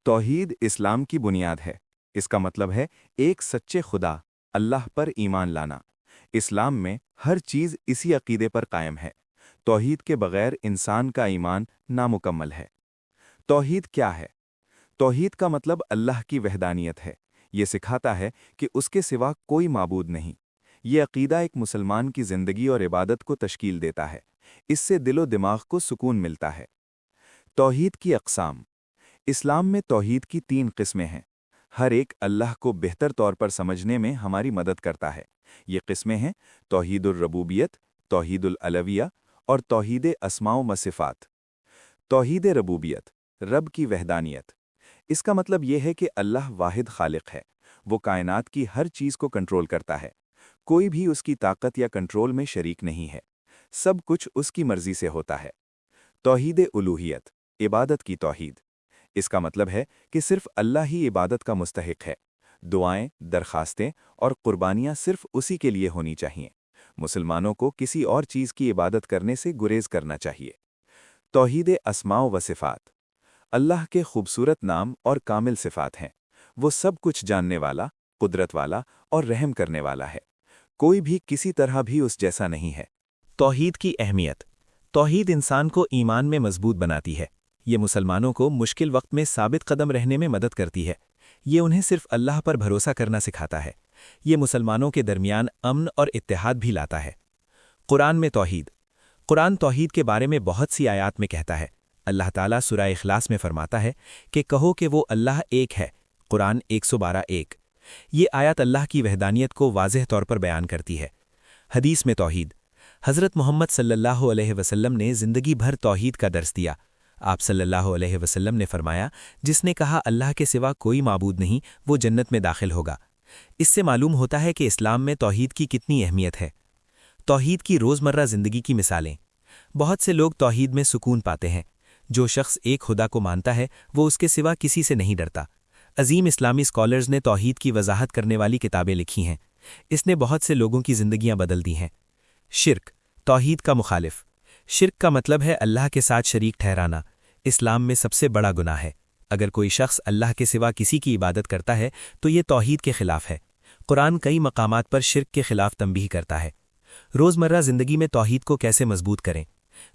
توحید اسلام کی بنیاد ہے۔ اس کا مطلب ہے ایک سچے خدا اللہ پر ایمان لانا۔ اسلام میں ہر چیز اسی عقیدے پر قائم ہے۔ توحید کے بغیر انسان کا ایمان نامکمل ہے۔ توحید کیا ہے؟ توحید کا مطلب اللہ کی وحدانیت ہے۔ یہ سکھاتا ہے کہ اس کے سوا کوئی معبود نہیں۔ یہ عقیدہ ایک مسلمان کی زندگی اور عبادت کو تشکیل دیتا ہے۔ اس سے دل و دماغ کو سکون ملتا ہے۔ توحید کی اقسام۔ اسلام میں توحید کی 3 قسمیں ہیں۔ ہر ایک اللہ کو بہتر طور پر سمجھنے میں ہماری مدد کرتا ہے۔ یہ قسمیں ہیں توحید الربوبیت، توحید الالویہ اور توحید اسماء و صفات۔ توحید ربوبیت، رب کی وحدانیت۔ اس کا مطلب یہ ہے کہ اللہ واحد خالق ہے۔ وہ کائنات کی ہر چیز کو کنٹرول کرتا ہے۔ کوئی بھی اس کی طاقت یا کنٹرول میں شریک نہیں ہے۔ سب کچھ اس کی مرضی سے ہوتا ہے۔ توحید الوہیت، عبادت کی توحید۔ اس کا مطلب ہے کہ صرف اللہ ہی عبادت کا مستحق ہے۔ دعائیں، درخواستیں اور قربانیاں صرف اسی کے لیے ہونی چاہیے۔ مسلمانوں کو کسی اور چیز کی عبادت کرنے سے گریز کرنا چاہیے۔ توحید اسماء و صفات۔ اللہ کے خوبصورت نام اور کامل صفات ہیں۔ وہ سب کچھ جاننے والا، قدرت والا اور رحم کرنے والا ہے۔ کوئی بھی کسی طرح بھی اس جیسا نہیں ہے۔ توحید کی اہمیت۔ توحید انسان کو ایمان میں مضبوط بناتی ہے۔ یہ مسلمانوں کو مشکل وقت میں ثابت قدم رہنے میں مدد کرتی ہے۔ یہ انہیں صرف اللہ پر بھروسہ کرنا سکھاتا ہے۔ یہ مسلمانوں کے درمیان امن اور اتحاد بھی لاتا ہے۔ قرآن میں توحید۔ قرآن توحید کے بارے میں بہت سی آیات میں کہتا ہے۔ اللہ تعالیٰ سورہ اخلاص میں فرماتا ہے کہ کہو کہ وہ اللہ ایک ہے۔ قرآن 112:1۔ یہ آیت اللہ کی وحدانیت کو واضح طور پر بیان کرتی ہے۔ حدیث میں توحید۔ حضرت محمد صلی اللہ علیہ وسلم نے زندگی بھر توحید کا درس دیا۔ آپ صلی اللہ علیہ وسلم نے فرمایا، جس نے کہا اللہ کے سوا کوئی معبود نہیں، وہ جنت میں داخل ہوگا۔ اس سے معلوم ہوتا ہے کہ اسلام میں توحید کی کتنی اہمیت ہے۔ توحید کی روزمرہ زندگی کی مثالیں۔ بہت سے لوگ توحید میں سکون پاتے ہیں۔ جو شخص ایک خدا کو مانتا ہے وہ اس کے سوا کسی سے نہیں ڈرتا۔ عظیم اسلامی اسکالرز نے توحید کی وضاحت کرنے والی کتابیں لکھی ہیں۔ اس نے بہت سے لوگوں کی زندگیاں بدل دی ہیں۔ شرک، توحید کا مخالف۔ شرک کا مطلب ہے اللہ کے ساتھ شریک ٹھہرانا۔ اسلام میں سب سے بڑا گناہ ہے۔ اگر کوئی شخص اللہ کے سوا کسی کی عبادت کرتا ہے تو یہ توحید کے خلاف ہے۔ قرآن کئی مقامات پر شرک کے خلاف تنبیہ کرتا ہے۔ روزمرہ زندگی میں توحید کو کیسے مضبوط کریں؟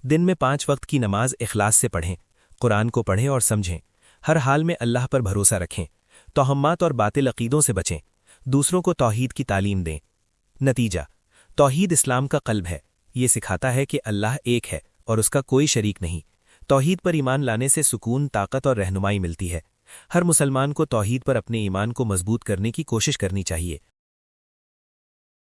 دن میں 5 وقت کی نماز اخلاص سے پڑھیں۔ قرآن کو پڑھیں اور سمجھیں۔ ہر حال میں اللہ پر بھروسہ رکھیں۔ توہمات اور باطل عقیدوں سے بچیں۔ دوسروں کو توحید کی تعلیم دیں۔ نتیجہ: توحید اسلام کا قلب ہے۔ یہ سکھاتا ہے کہ اللہ ایک ہے اور اس کا کوئی شریک نہیں۔ توحید پر ایمان لانے سے سکون، طاقت اور رہنمائی ملتی ہے۔ ہر مسلمان کو توحید پر اپنے ایمان کو مضبوط کرنے کی کوشش کرنی چاہیے۔